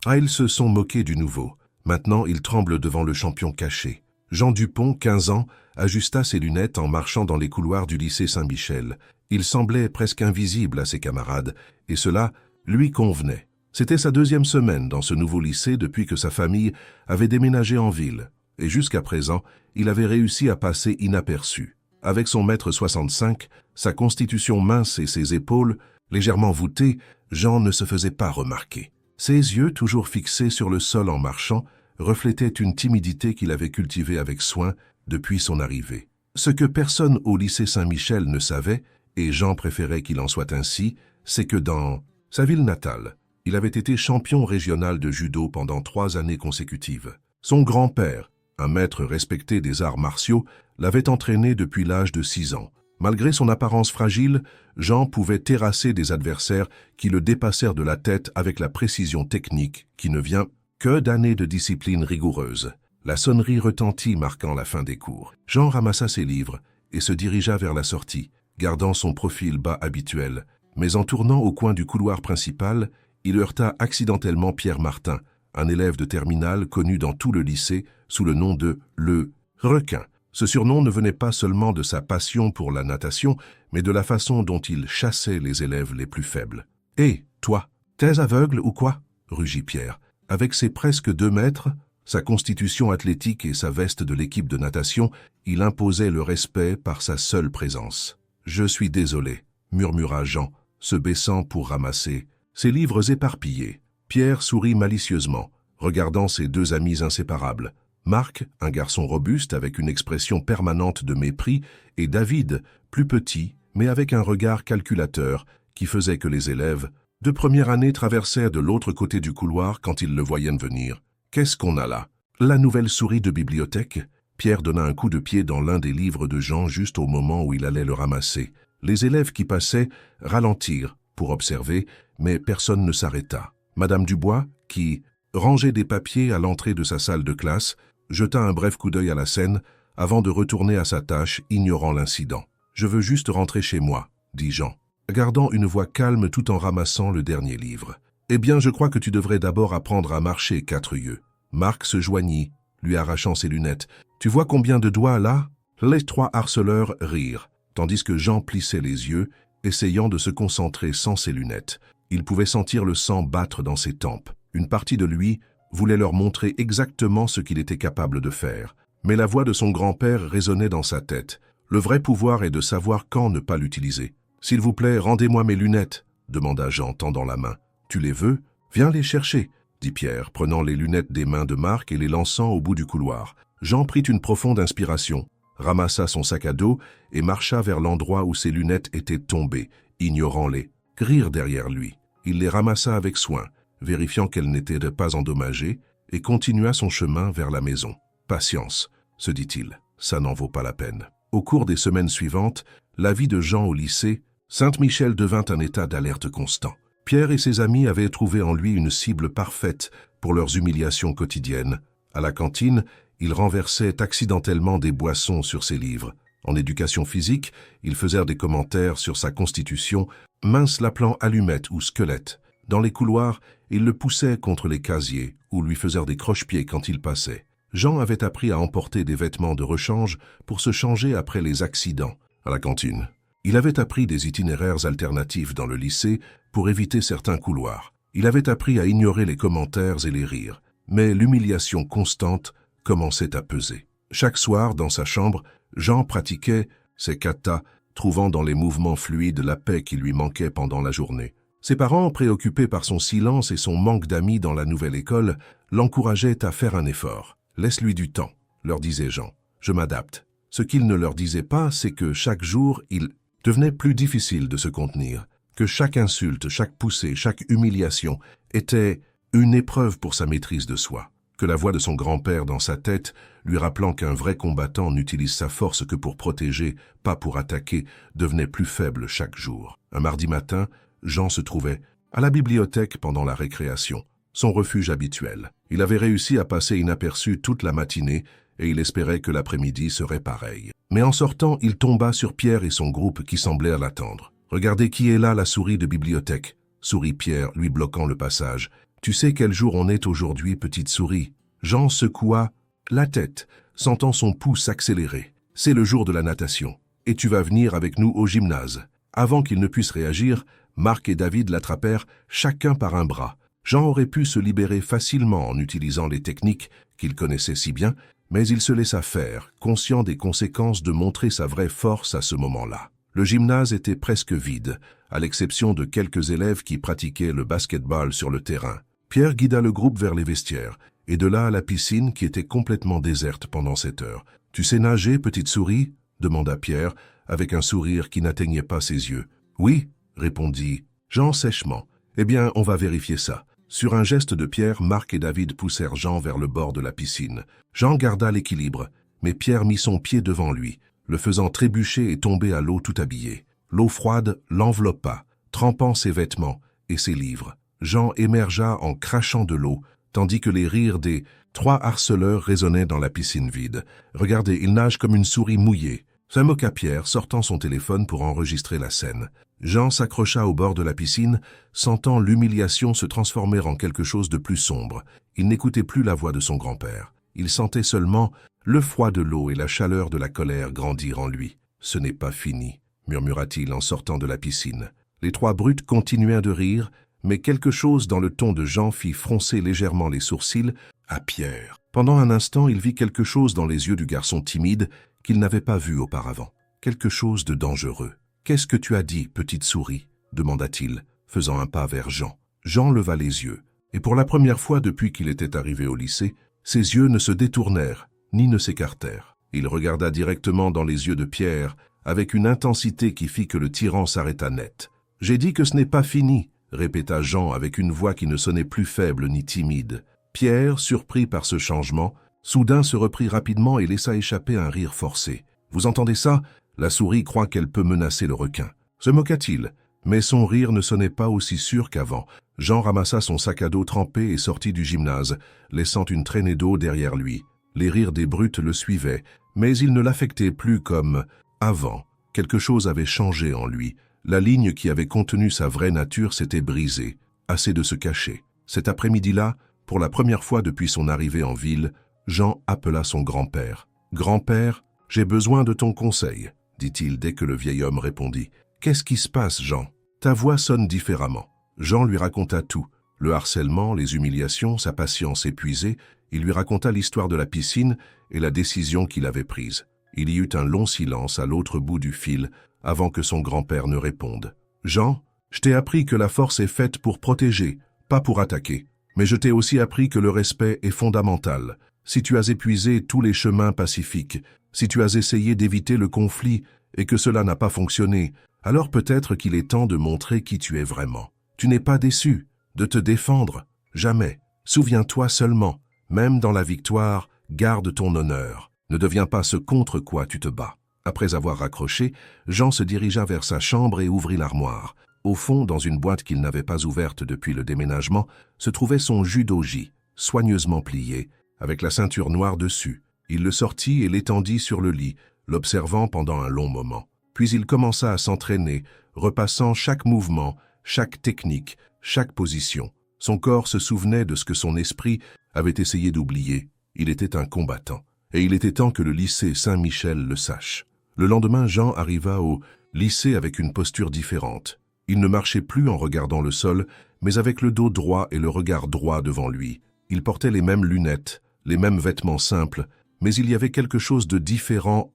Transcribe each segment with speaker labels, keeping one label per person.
Speaker 1: Ah, ils se sont moqués du nouveau. Maintenant, il tremble devant le champion caché. Jean Dupont, 15 ans, ajusta ses lunettes en marchant dans les couloirs du lycée Saint-Michel. Il semblait presque invisible à ses camarades, et cela lui convenait. C'était sa deuxième semaine dans ce nouveau lycée depuis que sa famille avait déménagé en ville, et jusqu'à présent, il avait réussi à passer inaperçu. Avec son mètre 65, sa constitution mince et ses épaules légèrement voûtées, Jean ne se faisait pas remarquer. Ses yeux, toujours fixés sur le sol en marchant, reflétaient une timidité qu'il avait cultivée avec soin depuis son arrivée. Ce que personne au lycée Saint-Michel ne savait, et Jean préférait qu'il en soit ainsi, c'est que dans sa ville natale, il avait été champion régional de judo pendant 3 années consécutives. Son grand-père, un maître respecté des arts martiaux, l'avait entraîné depuis l'âge de 6 ans. Malgré son apparence fragile, Jean pouvait terrasser des adversaires qui le dépassèrent de la tête avec la précision technique qui ne vient que d'années de discipline rigoureuse. La sonnerie retentit marquant la fin des cours. Jean ramassa ses livres et se dirigea vers la sortie, gardant son profil bas habituel. Mais en tournant au coin du couloir principal, il heurta accidentellement Pierre Martin, un élève de terminale connu dans tout le lycée sous le nom de « le requin ». Ce surnom ne venait pas seulement de sa passion pour la natation, mais de la façon dont il chassait les élèves les plus faibles. « Hé, toi, t'es aveugle ou quoi ?» rugit Pierre. Avec ses presque 2 mètres, sa constitution athlétique et sa veste de l'équipe de natation, il imposait le respect par sa seule présence. « Je suis désolé », murmura Jean, se baissant pour ramasser ses livres éparpillés. Pierre sourit malicieusement, regardant ses 2 amis inséparables. Marc, un garçon robuste avec une expression permanente de mépris, et David, plus petit, mais avec un regard calculateur qui faisait que les élèves de première année traversèrent de l'autre côté du couloir quand ils le voyaient venir. « Qu'est-ce qu'on a là ?» La nouvelle souris de bibliothèque. Pierre donna un coup de pied dans l'un des livres de Jean juste au moment où il allait le ramasser. Les élèves qui passaient ralentirent pour observer, mais personne ne s'arrêta. Madame Dubois, qui rangeait des papiers à l'entrée de sa salle de classe, jeta un bref coup d'œil à la scène avant de retourner à sa tâche, ignorant l'incident. « Je veux juste rentrer chez moi, » dit Jean, gardant une voix calme tout en ramassant le dernier livre. « Eh bien, je crois que tu devrais d'abord apprendre à marcher, 4 yeux. » Marc se joignit, lui arrachant ses lunettes. « Tu vois combien de doigts là ?» Les 3 harceleurs rirent, tandis que Jean plissait les yeux, essayant de se concentrer sans ses lunettes. Il pouvait sentir le sang battre dans ses tempes. Une partie de lui voulait leur montrer exactement ce qu'il était capable de faire. Mais la voix de son grand-père résonnait dans sa tête. Le vrai pouvoir est de savoir quand ne pas l'utiliser. « S'il vous plaît, rendez-moi mes lunettes » demanda Jean, tendant la main. « Tu les veux? Viens les chercher » dit Pierre, prenant les lunettes des mains de Marc et les lançant au bout du couloir. Jean prit une profonde inspiration, ramassa son sac à dos et marcha vers l'endroit où ses lunettes étaient tombées, ignorant les grilles derrière lui. Il les ramassa avec soin, vérifiant qu'elles n'étaient pas endommagées, et continua son chemin vers la maison. « Patience, » se dit-il, « ça n'en vaut pas la peine. » Au cours des semaines suivantes, la vie de Jean au lycée Saint-Michel devint un état d'alerte constant. Pierre et ses amis avaient trouvé en lui une cible parfaite pour leurs humiliations quotidiennes. À la cantine, il renversait accidentellement des boissons sur ses livres. En éducation physique, ils faisait des commentaires sur sa constitution, mince l'appelant allumette ou squelette. Dans les couloirs, il le poussait contre les casiers ou lui faisait des croche-pieds quand il passait. Jean avait appris à emporter des vêtements de rechange pour se changer après les accidents à la cantine. Il avait appris des itinéraires alternatifs dans le lycée pour éviter certains couloirs. Il avait appris à ignorer les commentaires et les rires. Mais l'humiliation constante commençait à peser. Chaque soir, dans sa chambre, Jean pratiquait ses katas, trouvant dans les mouvements fluides la paix qui lui manquait pendant la journée. Ses parents, préoccupés par son silence et son manque d'amis dans la nouvelle école, l'encourageaient à faire un effort. « Laisse-lui du temps », leur disait Jean. « Je m'adapte. » Ce qu'il ne leur disait pas, c'est que chaque jour, il devenait plus difficile de se contenir, que chaque insulte, chaque poussée, chaque humiliation était une épreuve pour sa maîtrise de soi, que la voix de son grand-père dans sa tête, lui rappelant qu'un vrai combattant n'utilise sa force que pour protéger, pas pour attaquer, devenait plus faible chaque jour. Un mardi matin, Jean se trouvait à la bibliothèque pendant la récréation, son refuge habituel. Il avait réussi à passer inaperçu toute la matinée et il espérait que l'après-midi serait pareil. Mais en sortant, il tomba sur Pierre et son groupe qui semblaient l'attendre. « Regardez qui est là, la souris de bibliothèque » sourit Pierre, lui bloquant le passage. Tu sais quel jour on est aujourd'hui, petite souris? Jean secoua la tête, sentant son pouls s'accélérer. C'est le jour de la natation. Et tu vas venir avec nous au gymnase. Avant qu'il ne puisse réagir, Marc et David l'attrapèrent chacun par un bras. Jean aurait pu se libérer facilement en utilisant les techniques qu'il connaissait si bien, mais il se laissa faire, conscient des conséquences de montrer sa vraie force à ce moment-là. Le gymnase était presque vide, à l'exception de quelques élèves qui pratiquaient le basket-ball sur le terrain. Pierre guida le groupe vers les vestiaires, et de là à la piscine qui était complètement déserte pendant cette heure. « Tu sais nager, petite souris ?» demanda Pierre, avec un sourire qui n'atteignait pas ses yeux. « Oui » répondit Jean sèchement. « Eh bien, on va vérifier ça. » Sur un geste de Pierre, Marc et David poussèrent Jean vers le bord de la piscine. Jean garda l'équilibre, mais Pierre mit son pied devant lui, le faisant trébucher et tomber à l'eau tout habillé. L'eau froide l'enveloppa, trempant ses vêtements et ses livres. Jean émergea en crachant de l'eau, tandis que les rires des 3 harceleurs résonnaient dans la piscine vide. « Regardez, il nage comme une souris mouillée !» se moqua Pierre, sortant son téléphone pour enregistrer la scène. Jean s'accrocha au bord de la piscine, sentant l'humiliation se transformer en quelque chose de plus sombre. Il n'écoutait plus la voix de son grand-père. Il sentait seulement le froid de l'eau et la chaleur de la colère grandir en lui. « Ce n'est pas fini », murmura-t-il en sortant de la piscine. Les 3 brutes continuèrent de rire, mais quelque chose dans le ton de Jean fit froncer légèrement les sourcils à Pierre. Pendant un instant, il vit quelque chose dans les yeux du garçon timide qu'il n'avait pas vu auparavant. Quelque chose de dangereux. « Qu'est-ce que tu as dit, petite souris ?» demanda-t-il, faisant un pas vers Jean. Jean leva les yeux, et pour la première fois depuis qu'il était arrivé au lycée, ses yeux ne se détournèrent, ni ne s'écartèrent. Il regarda directement dans les yeux de Pierre, avec une intensité qui fit que le tyran s'arrêta net. « J'ai dit que ce n'est pas fini !» répéta Jean avec une voix qui ne sonnait plus faible ni timide. Pierre, surpris par ce changement, soudain se reprit rapidement et laissa échapper un rire forcé. « Vous entendez ça? La souris croit qu'elle peut menacer le requin. » Se moqua-t-il, mais son rire ne sonnait pas aussi sûr qu'avant. Jean ramassa son sac à dos trempé et sortit du gymnase, laissant une traînée d'eau derrière lui. Les rires des brutes le suivaient, mais il ne l'affectait plus comme avant. Quelque chose avait changé en lui. La ligne qui avait contenu sa vraie nature s'était brisée. Assez de se cacher. Cet après-midi-là, pour la première fois depuis son arrivée en ville, Jean appela son grand-père. « Grand-père, j'ai besoin de ton conseil, » dit-il dès que le vieil homme répondit. « Qu'est-ce qui se passe, Jean? Ta voix sonne différemment. » Jean lui raconta tout. Le harcèlement, les humiliations, sa patience épuisée. Il lui raconta l'histoire de la piscine et la décision qu'il avait prise. Il y eut un long silence à l'autre bout du fil avant que son grand-père ne réponde. « Jean, je t'ai appris que la force est faite pour protéger, pas pour attaquer. Mais je t'ai aussi appris que le respect est fondamental. Si tu as épuisé tous les chemins pacifiques, si tu as essayé d'éviter le conflit et que cela n'a pas fonctionné, alors peut-être qu'il est temps de montrer qui tu es vraiment. Tu n'es pas déçu, de te défendre, jamais. Souviens-toi seulement, même dans la victoire, garde ton honneur. Ne deviens pas ce contre quoi tu te bats. » Après avoir raccroché, Jean se dirigea vers sa chambre et ouvrit l'armoire. Au fond, dans une boîte qu'il n'avait pas ouverte depuis le déménagement, se trouvait son judogi, soigneusement plié, avec la ceinture noire dessus. Il le sortit et l'étendit sur le lit, l'observant pendant un long moment. Puis il commença à s'entraîner, repassant chaque mouvement, chaque technique, chaque position. Son corps se souvenait de ce que son esprit avait essayé d'oublier. Il était un combattant, et il était temps que le lycée Saint-Michel le sache. Le lendemain, Jean arriva au lycée avec une posture différente. Il ne marchait plus en regardant le sol, mais avec le dos droit et le regard droit devant lui. Il portait les mêmes lunettes, les mêmes vêtements simples, mais il y avait quelque chose de différent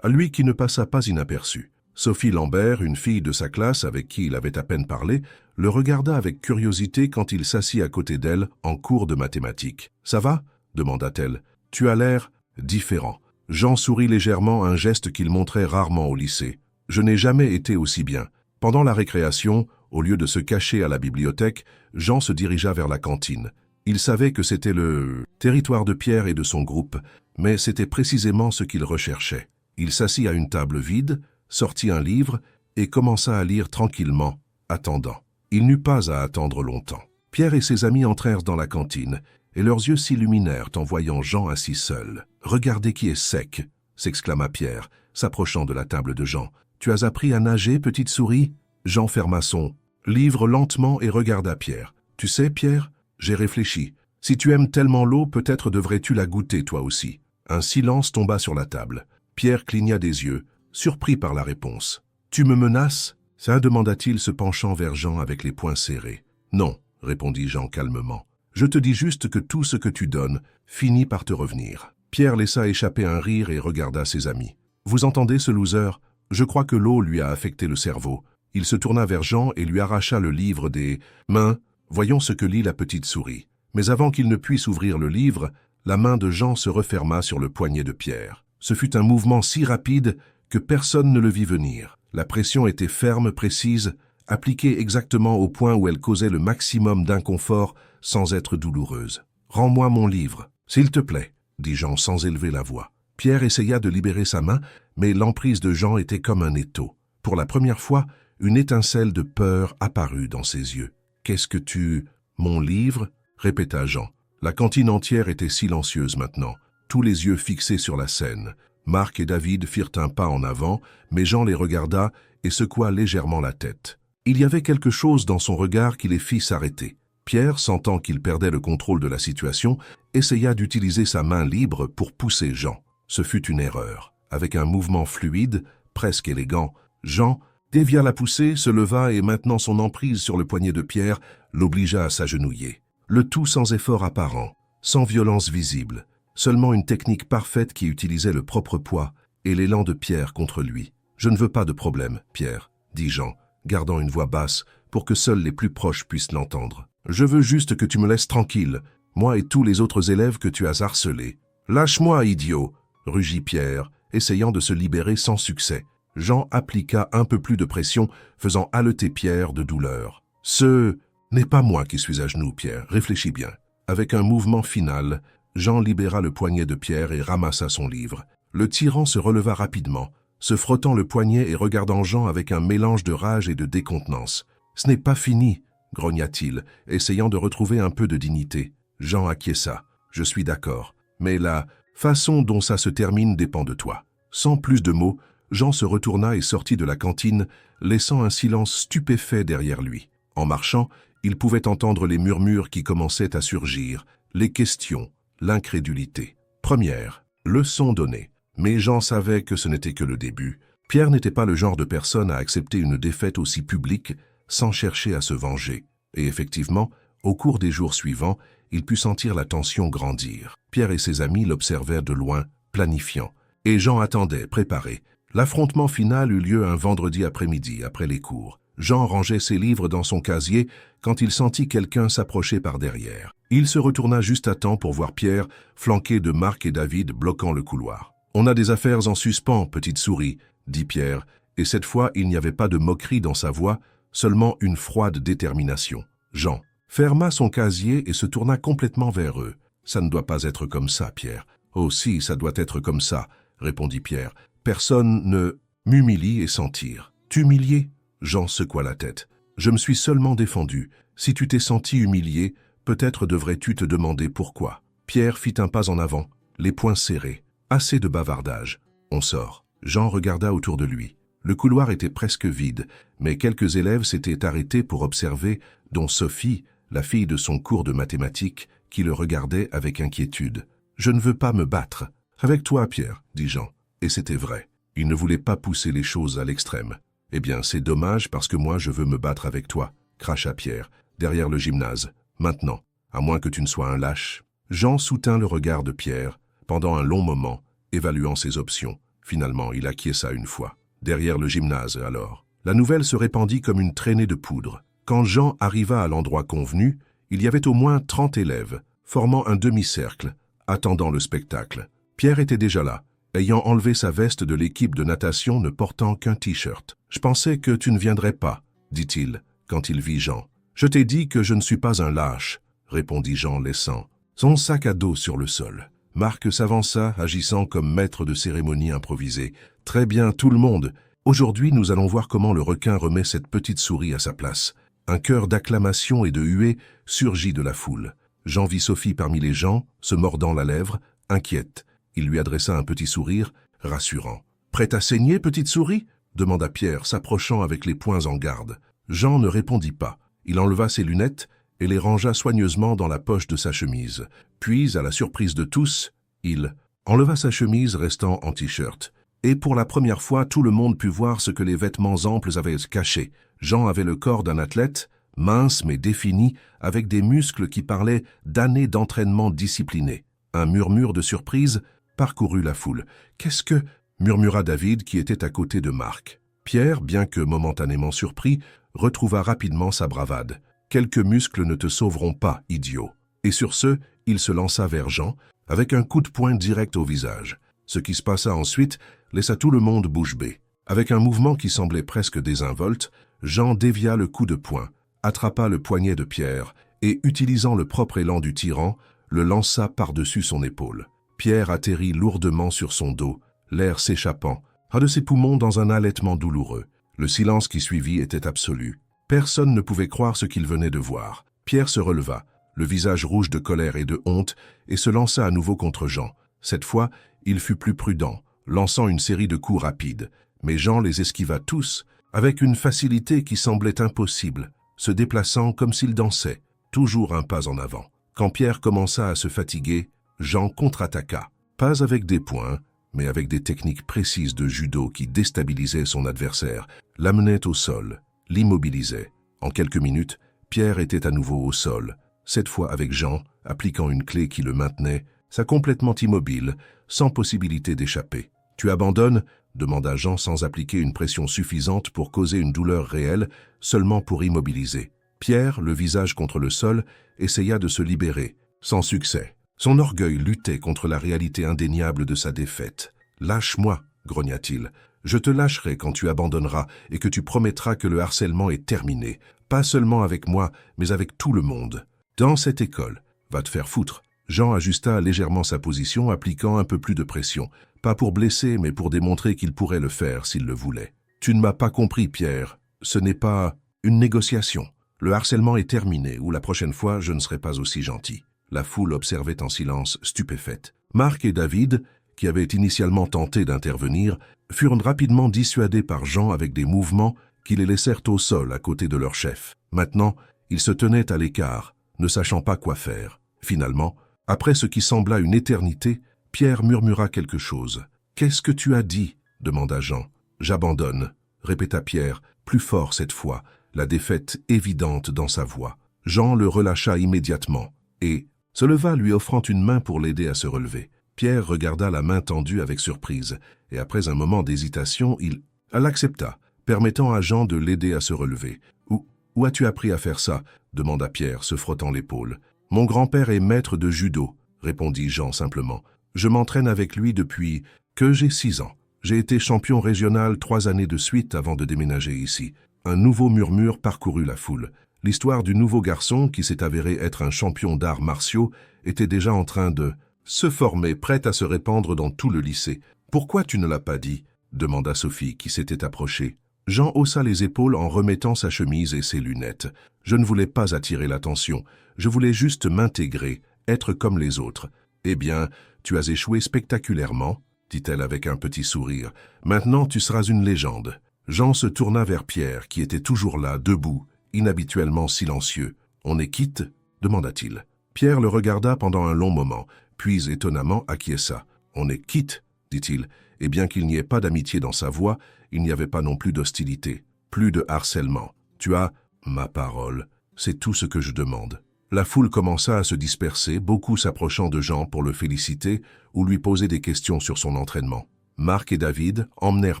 Speaker 1: à lui qui ne passa pas inaperçu. Sophie Lambert, une fille de sa classe avec qui il avait à peine parlé, le regarda avec curiosité quand il s'assit à côté d'elle en cours de mathématiques. « Ça va ?» demanda-t-elle. « Tu as l'air différent. » Jean sourit légèrement, un geste qu'il montrait rarement au lycée. « Je n'ai jamais été aussi bien. » Pendant la récréation, au lieu de se cacher à la bibliothèque, Jean se dirigea vers la cantine. Il savait que c'était le territoire de Pierre et de son groupe, mais c'était précisément ce qu'il recherchait. Il s'assit à une table vide, sortit un livre et commença à lire tranquillement, attendant. Il n'eut pas à attendre longtemps. Pierre et ses amis entrèrent dans la cantine, et leurs yeux s'illuminèrent en voyant Jean assis seul. « Regardez qui est sec !» s'exclama Pierre, s'approchant de la table de Jean. « Tu as appris à nager, petite souris ?» Jean ferma son livre lentement et regarda Pierre. « Tu sais, Pierre, J'ai réfléchi. Si tu aimes tellement l'eau, peut-être devrais-tu la goûter toi aussi. Un silence tomba sur la table. Pierre cligna des yeux, surpris par la réponse. Tu me menaces? Ça, demanda-t-il se penchant vers Jean avec les poings serrés. Non, répondit Jean calmement. Je te dis juste que tout ce que tu donnes finit par te revenir. Pierre laissa échapper un rire et regarda ses amis. Vous entendez ce loser? Je crois que l'eau lui a affecté le cerveau. Il se tourna vers Jean et lui arracha le livre des mains. Voyons ce que lit la petite souris. Mais avant qu'il ne puisse ouvrir le livre, la main de Jean se referma sur le poignet de Pierre. Ce fut un mouvement si rapide que personne ne le vit venir. La pression était ferme, précise, appliquée exactement au point où elle causait le maximum d'inconfort sans être douloureuse. « Rends-moi mon livre, s'il te plaît », dit Jean sans élever la voix. Pierre essaya de libérer sa main, mais l'emprise de Jean était comme un étau. Pour la première fois, une étincelle de peur apparut dans ses yeux. « Qu'est-ce que tu... mon livre ?» répéta Jean. La cantine entière était silencieuse maintenant, tous les yeux fixés sur la scène. Marc et David firent un pas en avant, mais Jean les regarda et secoua légèrement la tête. Il y avait quelque chose dans son regard qui les fit s'arrêter. Pierre, sentant qu'il perdait le contrôle de la situation, essaya d'utiliser sa main libre pour pousser Jean. Ce fut une erreur. Avec un mouvement fluide, presque élégant, Jean dévia la poussée, se leva et maintenant son emprise sur le poignet de Pierre l'obligea à s'agenouiller. Le tout sans effort apparent, sans violence visible, seulement une technique parfaite qui utilisait le propre poids et l'élan de Pierre contre lui. « Je ne veux pas de problème, Pierre, » dit Jean, gardant une voix basse pour que seuls les plus proches puissent l'entendre. « Je veux juste que tu me laisses tranquille, moi et tous les autres élèves que tu as harcelés. »« Lâche-moi, idiot !» rugit Pierre, essayant de se libérer sans succès. Jean appliqua un peu plus de pression, faisant haleter Pierre de douleur. « Ce n'est pas moi qui suis à genoux, Pierre, réfléchis bien. » Avec un mouvement final, Jean libéra le poignet de Pierre et ramassa son livre. Le tyran se releva rapidement, se frottant le poignet et regardant Jean avec un mélange de rage et de décontenance. « Ce n'est pas fini !» grogna-t-il, essayant de retrouver un peu de dignité. Jean acquiesça. « Je suis d'accord, mais la façon dont ça se termine dépend de toi. » Sans plus de mots, Jean se retourna et sortit de la cantine, laissant un silence stupéfait derrière lui. En marchant, il pouvait entendre les murmures qui commençaient à surgir, les questions, l'incrédulité. Première, leçon donnée. Mais Jean savait que ce n'était que le début. Pierre n'était pas le genre de personne à accepter une défaite aussi publique sans chercher à se venger. Et effectivement, au cours des jours suivants, il put sentir la tension grandir. Pierre et ses amis l'observèrent de loin, planifiant. Et Jean attendait, préparé. L'affrontement final eut lieu un vendredi après-midi, après les cours. Jean rangeait ses livres dans son casier quand il sentit quelqu'un s'approcher par derrière. Il se retourna juste à temps pour voir Pierre, flanqué de Marc et David, bloquant le couloir. « On a des affaires en suspens, petite souris », dit Pierre, et cette fois il n'y avait pas de moquerie dans sa voix, seulement une froide détermination. Jean ferma son casier et se tourna complètement vers eux. « Ça ne doit pas être comme ça, Pierre. »« Oh si, ça doit être comme ça, » répondit Pierre. « Personne ne m'humilie et s'en tire. »« T'humilier » Jean secoua la tête. « Je me suis seulement défendu. Si tu t'es senti humilié, peut-être devrais-tu te demander pourquoi. » Pierre fit un pas en avant, les poings serrés. Assez de bavardage. On sort. Jean regarda autour de lui. Le couloir était presque vide, mais quelques élèves s'étaient arrêtés pour observer, dont Sophie, la fille de son cours de mathématiques, qui le regardait avec inquiétude. « Je ne veux pas me battre. »« Avec toi, Pierre, » dit Jean. Et c'était vrai. Il ne voulait pas pousser les choses à l'extrême. « Eh bien, c'est dommage parce que moi je veux me battre avec toi, » cracha Pierre, derrière le gymnase. « Maintenant, à moins que tu ne sois un lâche. » Jean soutint le regard de Pierre, pendant un long moment, évaluant ses options. Finalement, il acquiesça une fois. Derrière le gymnase, alors. La nouvelle se répandit comme une traînée de poudre. Quand Jean arriva à l'endroit convenu, il y avait au moins 30 élèves, formant un demi-cercle, attendant le spectacle. Pierre était déjà là, ayant enlevé sa veste de l'équipe de natation ne portant qu'un t-shirt. « Je pensais que tu ne viendrais pas, » dit-il, quand il vit Jean. « Je t'ai dit que je ne suis pas un lâche, » répondit Jean, laissant son sac à dos sur le sol. Marc s'avança, agissant comme maître de cérémonie improvisé. « Très bien, tout le monde. Aujourd'hui, nous allons voir comment le requin remet cette petite souris à sa place. » Un chœur d'acclamations et de huées surgit de la foule. Jean vit Sophie parmi les gens, se mordant la lèvre, inquiète. Il lui adressa un petit sourire, rassurant. « Prête à saigner, petite souris ?» demanda Pierre, s'approchant avec les poings en garde. Jean ne répondit pas. Il enleva ses lunettes et les rangea soigneusement dans la poche de sa chemise. Puis, à la surprise de tous, il enleva sa chemise restant en t-shirt. Et pour la première fois, tout le monde put voir ce que les vêtements amples avaient caché. Jean avait le corps d'un athlète, mince mais défini, avec des muscles qui parlaient d'années d'entraînement discipliné. Un murmure de surprise parcourut la foule. « Qu'est-ce que » murmura David qui était à côté de Marc. Pierre, bien que momentanément surpris, retrouva rapidement sa bravade. « Quelques muscles ne te sauveront pas, idiot. » Et sur ce, il se lança vers Jean, avec un coup de poing direct au visage. Ce qui se passa ensuite laissa tout le monde bouche bée. Avec un mouvement qui semblait presque désinvolte, Jean dévia le coup de poing, attrapa le poignet de Pierre et, utilisant le propre élan du tyran, le lança par-dessus son épaule. Pierre atterrit lourdement sur son dos, l'air s'échappant, de ses poumons dans un halètement douloureux. Le silence qui suivit était absolu. Personne ne pouvait croire ce qu'il venait de voir. Pierre se releva, le visage rouge de colère et de honte, et se lança à nouveau contre Jean. Cette fois, il fut plus prudent, lançant une série de coups rapides. Mais Jean les esquiva tous, avec une facilité qui semblait impossible, se déplaçant comme s'il dansait, toujours un pas en avant. Quand Pierre commença à se fatiguer, Jean contre-attaqua, pas avec des poings, mais avec des techniques précises de judo qui déstabilisaient son adversaire, l'amenaient au sol, l'immobilisaient. En quelques minutes, Pierre était à nouveau au sol, cette fois avec Jean, appliquant une clé qui le maintenait, ça complètement immobile, sans possibilité d'échapper. « Tu abandonnes ?» demanda Jean sans appliquer une pression suffisante pour causer une douleur réelle, seulement pour immobiliser. Pierre, le visage contre le sol, essaya de se libérer, sans succès. Son orgueil luttait contre la réalité indéniable de sa défaite. « Lâche-moi » grogna-t-il. « Je te lâcherai quand tu abandonneras et que tu promettras que le harcèlement est terminé, pas seulement avec moi, mais avec tout le monde. Dans cette école, va te faire foutre. » Jean ajusta légèrement sa position, appliquant un peu plus de pression. Pas pour blesser, mais pour démontrer qu'il pourrait le faire s'il le voulait. « Tu ne m'as pas compris, Pierre. Ce n'est pas une négociation. Le harcèlement est terminé, ou la prochaine fois, je ne serai pas aussi gentil. » La foule observait en silence, stupéfaite. Marc et David, qui avaient initialement tenté d'intervenir, furent rapidement dissuadés par Jean avec des mouvements qui les laissèrent au sol à côté de leur chef. Maintenant, ils se tenaient à l'écart, ne sachant pas quoi faire. Finalement, après ce qui sembla une éternité, Pierre murmura quelque chose. « Qu'est-ce que tu as dit ?» demanda Jean. « J'abandonne » répéta Pierre, plus fort cette fois, la défaite évidente dans sa voix. Jean le relâcha immédiatement et se leva lui offrant une main pour l'aider à se relever. Pierre regarda la main tendue avec surprise, et après un moment d'hésitation, il l'accepta, permettant à Jean de l'aider à se relever. « Où as-tu appris à faire ça ?» demanda Pierre, se frottant l'épaule. « Mon grand-père est maître de judo », répondit Jean simplement. « Je m'entraîne avec lui depuis que j'ai 6 ans. J'ai été champion régional 3 années de suite avant de déménager ici. » Un nouveau murmure parcourut la foule. L'histoire du nouveau garçon, qui s'est avéré être un champion d'arts martiaux, était déjà en train de se former, prête à se répandre dans tout le lycée. « Pourquoi tu ne l'as pas dit ?» demanda Sophie, qui s'était approchée. Jean haussa les épaules en remettant sa chemise et ses lunettes. « Je ne voulais pas attirer l'attention. Je voulais juste m'intégrer, être comme les autres. »« Eh bien, tu as échoué spectaculairement, » dit-elle avec un petit sourire. « Maintenant, tu seras une légende. » Jean se tourna vers Pierre, qui était toujours là, debout, inhabituellement silencieux. « On est quitte ?» demanda-t-il. Pierre le regarda pendant un long moment, puis étonnamment acquiesça. « On est quitte ?» dit-il, et bien qu'il n'y ait pas d'amitié dans sa voix, il n'y avait pas non plus d'hostilité, plus de harcèlement. « Tu as ma parole, c'est tout ce que je demande. » La foule commença à se disperser, beaucoup s'approchant de Jean pour le féliciter ou lui poser des questions sur son entraînement. Marc et David emmenèrent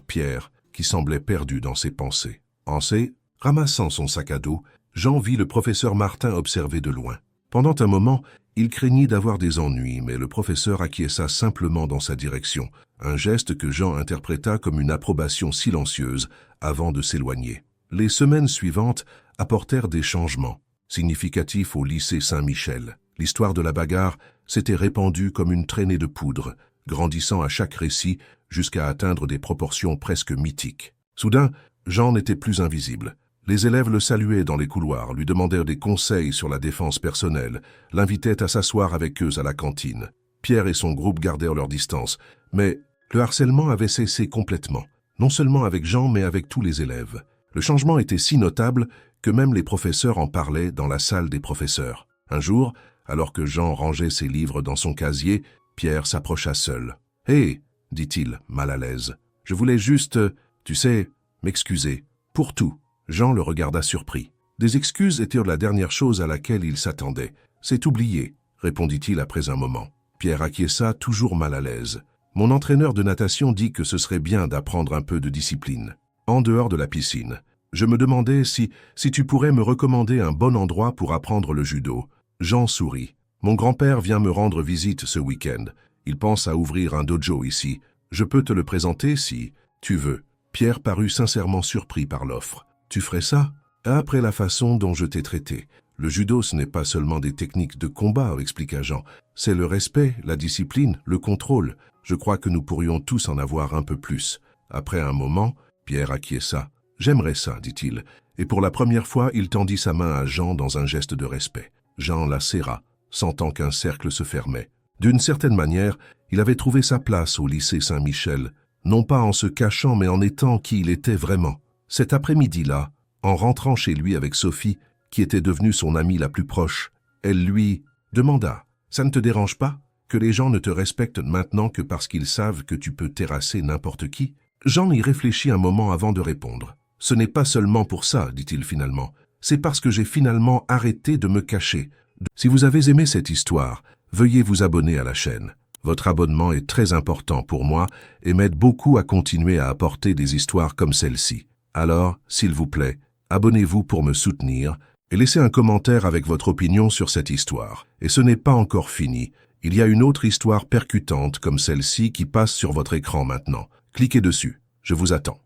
Speaker 1: Pierre, qui semblait perdu dans ses pensées. Ramassant son sac à dos, Jean vit le professeur Martin observer de loin. Pendant un moment, il craignit d'avoir des ennuis, mais le professeur acquiesça simplement dans sa direction, un geste que Jean interpréta comme une approbation silencieuse avant de s'éloigner. Les semaines suivantes apportèrent des changements significatifs au lycée Saint-Michel. L'histoire de la bagarre s'était répandue comme une traînée de poudre, grandissant à chaque récit jusqu'à atteindre des proportions presque mythiques. Soudain, Jean n'était plus invisible. Les élèves le saluaient dans les couloirs, lui demandèrent des conseils sur la défense personnelle, l'invitaient à s'asseoir avec eux à la cantine. Pierre et son groupe gardèrent leur distance, mais le harcèlement avait cessé complètement, non seulement avec Jean mais avec tous les élèves. Le changement était si notable que même les professeurs en parlaient dans la salle des professeurs. Un jour, alors que Jean rangeait ses livres dans son casier, Pierre s'approcha seul. « Hé !» dit-il, mal à l'aise. « Je voulais juste, tu sais, m'excuser. Pour tout. » Jean le regarda surpris. Des excuses étaient la dernière chose à laquelle il s'attendait. « C'est oublié, » répondit-il après un moment. Pierre acquiesça, toujours mal à l'aise. « Mon entraîneur de natation dit que ce serait bien d'apprendre un peu de discipline. En dehors de la piscine. Je me demandais si tu pourrais me recommander un bon endroit pour apprendre le judo. » Jean sourit. « Mon grand-père vient me rendre visite ce week-end. Il pense à ouvrir un dojo ici. Je peux te le présenter si tu veux. » Pierre parut sincèrement surpris par l'offre. « Tu ferais ça ? Après la façon dont je t'ai traité. Le judo, ce n'est pas seulement des techniques de combat, expliqua Jean. C'est le respect, la discipline, le contrôle. Je crois que nous pourrions tous en avoir un peu plus. » Après un moment, Pierre acquiesça. « J'aimerais ça, dit-il. » Et pour la première fois, il tendit sa main à Jean dans un geste de respect. Jean la serra, sentant qu'un cercle se fermait. D'une certaine manière, il avait trouvé sa place au lycée Saint-Michel, non pas en se cachant, mais en étant qui il était vraiment. Cet après-midi-là, en rentrant chez lui avec Sophie, qui était devenue son amie la plus proche, elle lui demanda « Ça ne te dérange pas que les gens ne te respectent maintenant que parce qu'ils savent que tu peux terrasser n'importe qui ?» Jean y réfléchit un moment avant de répondre. « Ce n'est pas seulement pour ça, dit-il finalement. C'est parce que j'ai finalement arrêté de me cacher. Si vous avez aimé cette histoire, veuillez vous abonner à la chaîne. Votre abonnement est très important pour moi et m'aide beaucoup à continuer à apporter des histoires comme celle-ci. Alors, s'il vous plaît, abonnez-vous pour me soutenir et laissez un commentaire avec votre opinion sur cette histoire. Et ce n'est pas encore fini. Il y a une autre histoire percutante comme celle-ci qui passe sur votre écran maintenant. Cliquez dessus. Je vous attends.